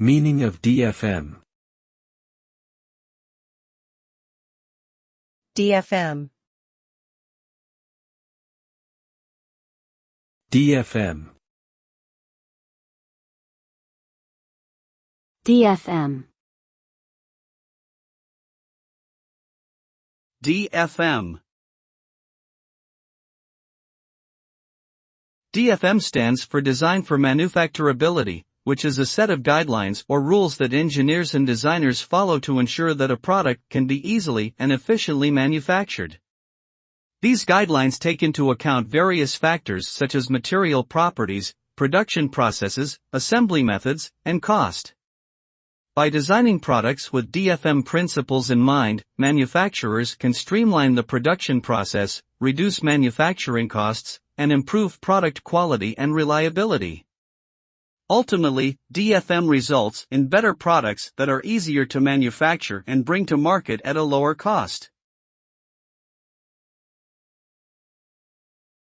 Meaning of DFM. DFM. DFM. DFM. DFM. DFM stands for Design for Manufacturability, which is a set of guidelines or rules that engineers and designers follow to ensure that a product can be easily and efficiently manufactured. These guidelines take into account various factors such as material properties, production processes, assembly methods, and cost. By designing products with DFM principles in mind, manufacturers can streamline the production process, reduce manufacturing costs, and improve product quality and reliability. Ultimately, DFM results in better products that are easier to manufacture and bring to market at a lower cost.